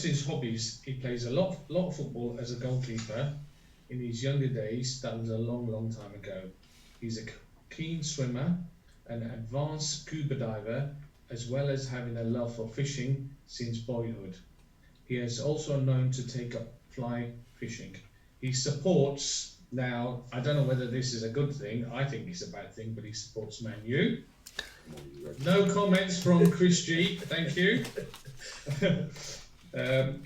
His hobbies, he plays a lot of football as a goalkeeper. In his younger days, that was a long time ago. He's a keen swimmer, an advanced scuba diver, as well as having a love for fishing since boyhood. He is also known to take up fly fishing. He supports, now, I don't know whether this is a good thing, I think it's a bad thing, but he supports Man U. No comments from Chris G, thank you.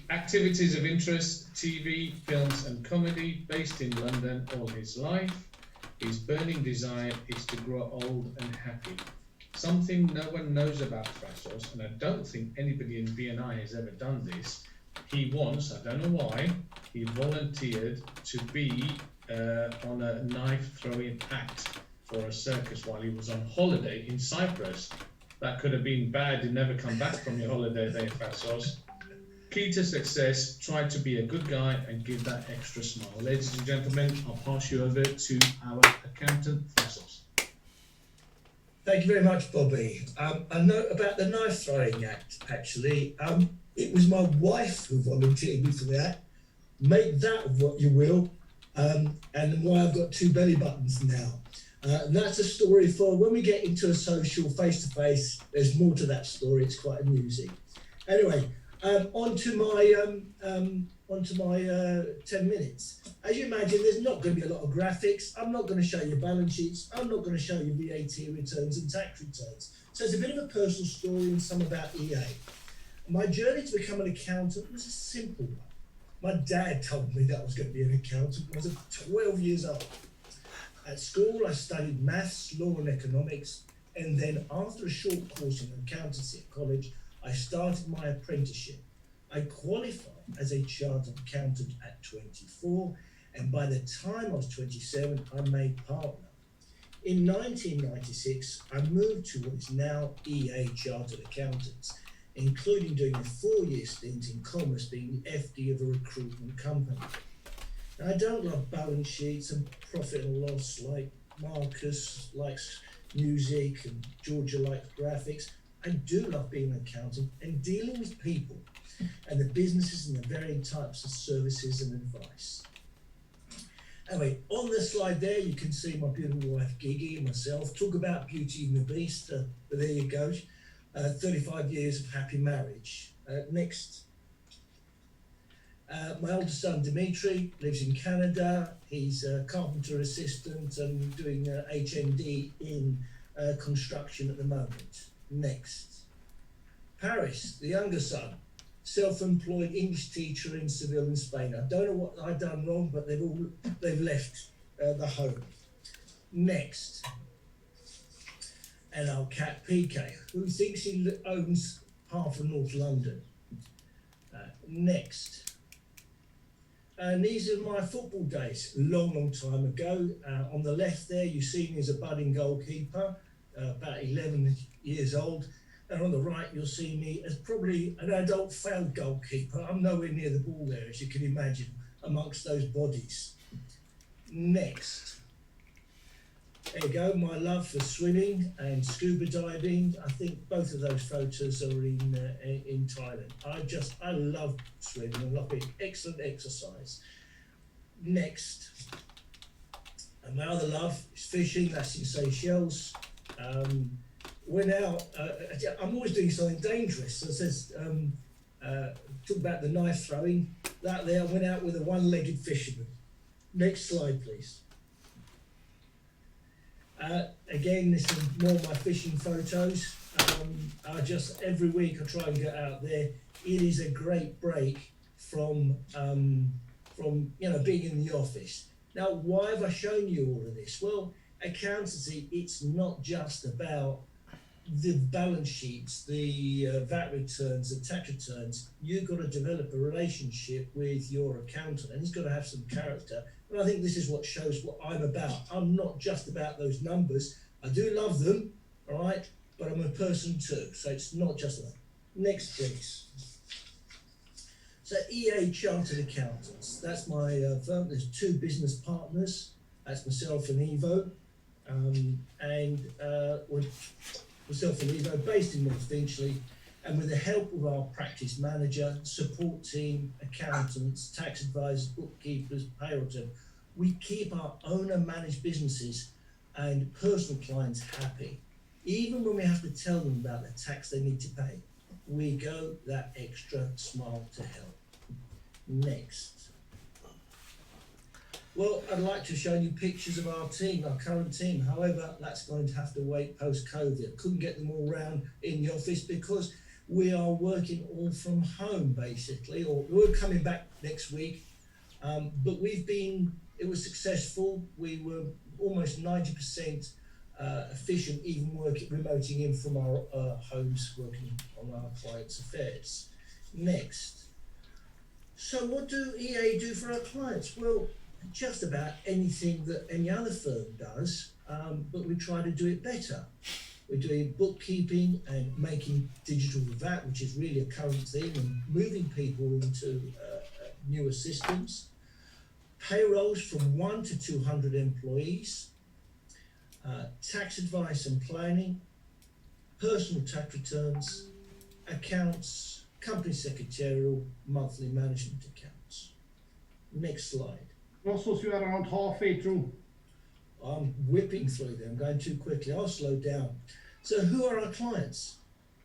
Activities of interest, TV, films and comedy, based in London all his life. His burning desire is to grow old and happy. Something no one knows about Thrasos, and I don't think anybody in BNI has ever done this. He once, I don't know why, he volunteered to be on a knife throwing act for a circus while he was on holiday in Cyprus. That could have been bad, you never come back from your holiday there, Thrasos. Key to success, try to be a good guy and give that extra smile. Ladies and gentlemen, I'll pass you over to our accountant, Thrasos. Thank you very much, Bobby. A note about the knife throwing act, actually. It was my wife who volunteered me for that. Make that what you will, and why I've got 2 belly buttons now. And that's a story for when we get into a social face-to-face. There's more to that story. It's quite amusing. Anyway, on to my 10 minutes. As you imagine, there's not going to be a lot of graphics. I'm not going to show you balance sheets. I'm not going to show you VAT returns and tax returns. So it's a bit of a personal story and some about EA. My journey to become an accountant was a simple one. My dad told me that I was going to be an accountant when I was 12 years old. At school, I studied maths, law and economics, and then after a short course in accountancy at college, I started my apprenticeship. I qualified as a chartered accountant at 24, and by the time I was 27, I made partner. In 1996, I moved to what is now EA Chartered Accountants, including doing a 4-year stint in commerce, being the FD of a recruitment company. Now, I don't love balance sheets and profit and loss like Marcus likes music and Georgia likes graphics. I do love being an accountant and dealing with people and the businesses and the varying types of services and advice. Anyway, on the slide there, you can see my beautiful wife, Gigi, and myself. Talk about Beauty and the Beast, but there you go. 35 years of happy marriage. Next. My oldest son, Dimitri, lives in Canada. He's a carpenter assistant and doing HND in construction at the moment. Next. Paris, the younger son, self-employed English teacher in Seville in Spain. I don't know what I've done wrong, but they've left the home. Next. And our cat PK, who thinks he owns half of North London. Next. And these are my football days, long time ago. On the left there, you see me as a budding goalkeeper, about 11 years old. And on the right, you'll see me as probably an adult failed goalkeeper. I'm nowhere near the ball there, as you can imagine, amongst those bodies. Next. There you go, my love for swimming and scuba diving. I think both of those photos are in Thailand. I love swimming. I love it. Excellent exercise. Next. And my other love is fishing. That's in Seychelles. Went out. I'm always doing something dangerous. So it says, talk about the knife throwing. That there, I went out with a one-legged fisherman. Next slide, please. Again, this is more of my fishing photos. Every week I try and get out there. It is a great break from being in the office. Now, why have I shown you all of this? Well, accountancy, it's not just about the balance sheets, the VAT returns, the tax returns. You've got to develop a relationship with your accountant, and he's got to have some character. And I think this is what shows what I'm about. I'm not just about those numbers. I do love them, all right, but I'm a person too. So it's not just that. Next, please. So EA Chartered Accountants. That's my firm. There's 2 business partners. That's myself and Evo, myself and Evo, based in North Finchley. And with the help of our practice manager, support team, accountants, tax advisors, bookkeepers, payroll team, we keep our owner-managed businesses and personal clients happy. Even when we have to tell them about the tax they need to pay, we go that extra mile to help. Next. Well, I'd like to show you pictures of our team, our current team. However, that's going to have to wait post-COVID. Couldn't get them all around in the office because we are working all from home, basically, or we're coming back next week. But it was successful. We were almost 90% efficient, even remoting in from our homes, working on our clients' affairs. Next. So what do EA do for our clients? Well, just about anything that any other firm does, but we try to do it better. We're doing bookkeeping and making digital VAT, which is really a current theme, and moving people into newer systems. Payrolls from 1 to 200 employees. Tax advice and planning. Personal tax returns. Accounts. Company secretarial. Monthly management accounts. Next slide. Russell, you are around halfway through. I'm whipping through them, I'm going too quickly, I'll slow down. So who are our clients?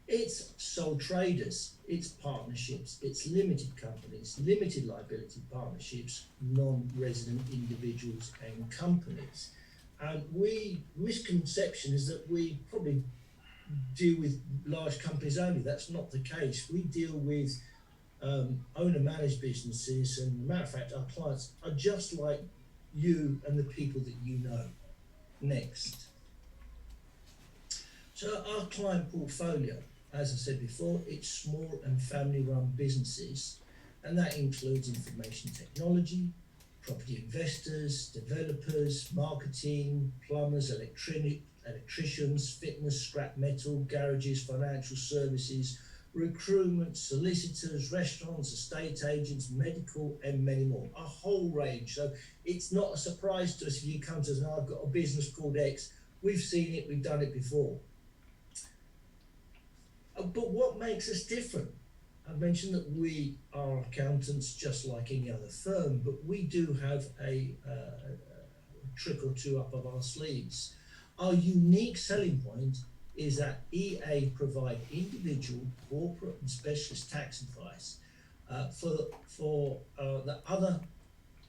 It's sole traders, it's partnerships, it's limited companies, limited liability partnerships, non-resident individuals and companies. And misconception is that we probably deal with large companies only. That's not the case. We deal with owner-managed businesses, and as a matter of fact, our clients are just like you and the people that you know. Next. So our client portfolio, as I said before, it's small and family-run businesses, and that includes information technology, property investors, developers, marketing, plumbers, electricians, fitness, scrap metal, garages, financial services, recruitment, solicitors, restaurants, estate agents, medical, and many more. A whole range. So it's not a surprise to us if you come to us and I've got a business called X. We've seen it, we've done it before. But what makes us different? I mentioned that we are accountants just like any other firm, but we do have a trick or two up of our sleeves. Our unique selling point is that EA provide individual, corporate and specialist tax advice for the other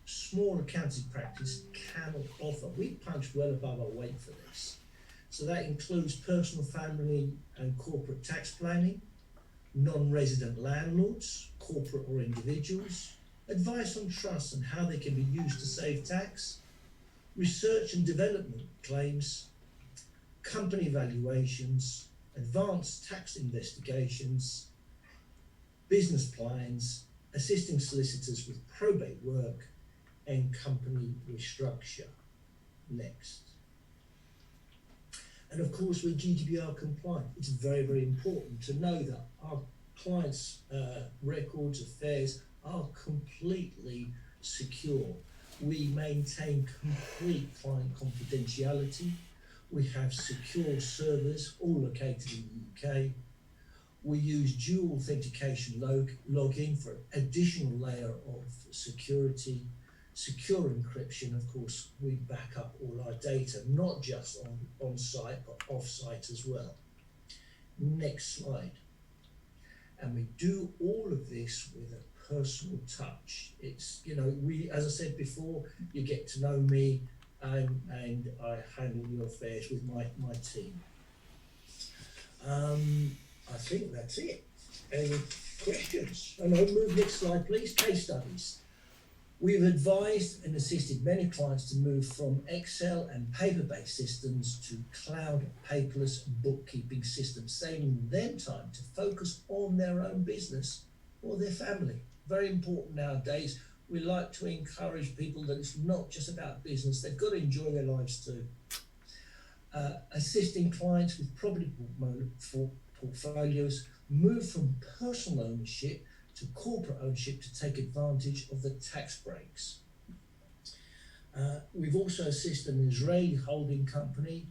small accounting practice cannot offer. We punch well above our weight for this. So that includes personal, family and corporate tax planning, non-resident landlords, corporate or individuals, advice on trusts and how they can be used to save tax, research and development claims, company valuations, advanced tax investigations, business plans, assisting solicitors with probate work, and company restructure. Next. And of course, we're GDPR compliant. It's very, very important to know that our clients' records, affairs are completely secure. We maintain complete client confidentiality. We have secure servers, all located in the UK. We use dual authentication logging for an additional layer of security. Secure encryption, of course, we back up all our data, not just on site, but off site as well. Next slide. And we do all of this with a personal touch. It's, as I said before, you get to know me, and I handle your affairs with my team. I think that's it. Any questions? And I'll move next slide, please. Case studies. We've advised and assisted many clients to move from Excel and paper-based systems to cloud paperless bookkeeping systems, saving them time to focus on their own business or their family. Very important nowadays. We like to encourage people that it's not just about business, they've got to enjoy their lives too. Assisting clients with property portfolios move from personal ownership to corporate ownership to take advantage of the tax breaks. We've also assisted an Israeli holding company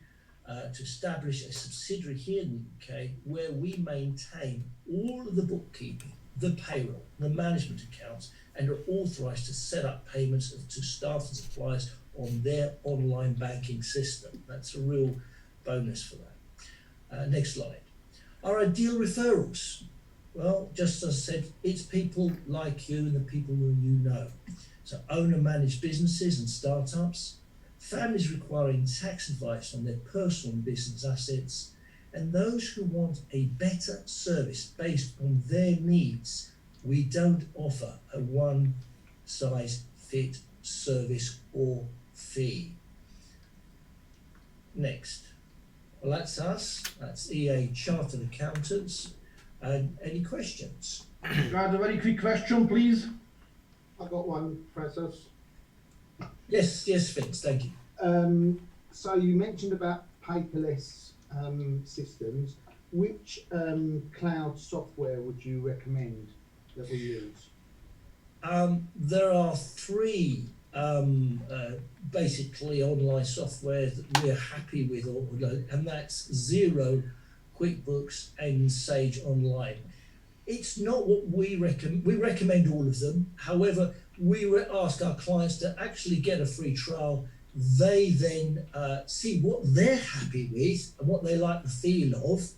to establish a subsidiary here in the UK where we maintain all of the bookkeeping, the payroll, the management accounts, and are authorised to set up payments to staff and suppliers on their online banking system. That's a real bonus for that. Next slide. Our ideal referrals. Well, just as I said, it's people like you and the people who you know. So owner-managed businesses and startups, families requiring tax advice on their personal and business assets, and those who want a better service based on their needs. We don't offer a one-size-fits service or fee. Next. Well, that's us. That's EA Chartered Accountants. And any questions? Got a very quick question, please. I've got one, Thrasos. Yes, Vince, thank you. So you mentioned about paperless systems. Which cloud software would you recommend that we use? There are three basically online software that we're happy with, and that's Xero, QuickBooks, and Sage Online. It's not what we recommend. We recommend all of them. However, we ask our clients to actually get a free trial. They then see what they're happy with and what they like the feel of,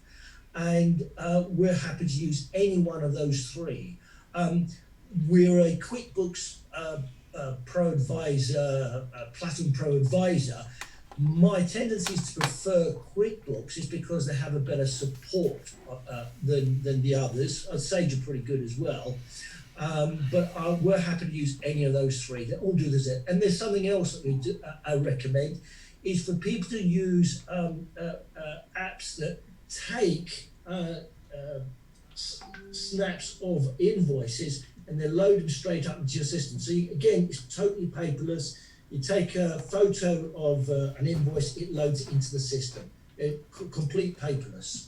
and we're happy to use any one of those three. We're a QuickBooks Pro Advisor, Platinum Pro Advisor. My tendency is to prefer QuickBooks is because they have a better support than the others. Sage are pretty good as well. But we're happy to use any of those three. They all do this. And there's something else that I recommend is for people to use apps that take snaps of invoices and then load them straight up into your system. So again, it's totally paperless. You take a photo of an invoice, it loads it into the system. Complete paperless.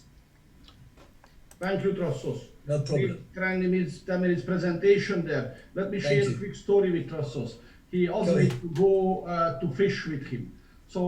Thank you, Thrasos. No problem. 10 minutes presentation there. Let me share a quick story with Thrasos. He also needs to go to fish with him. So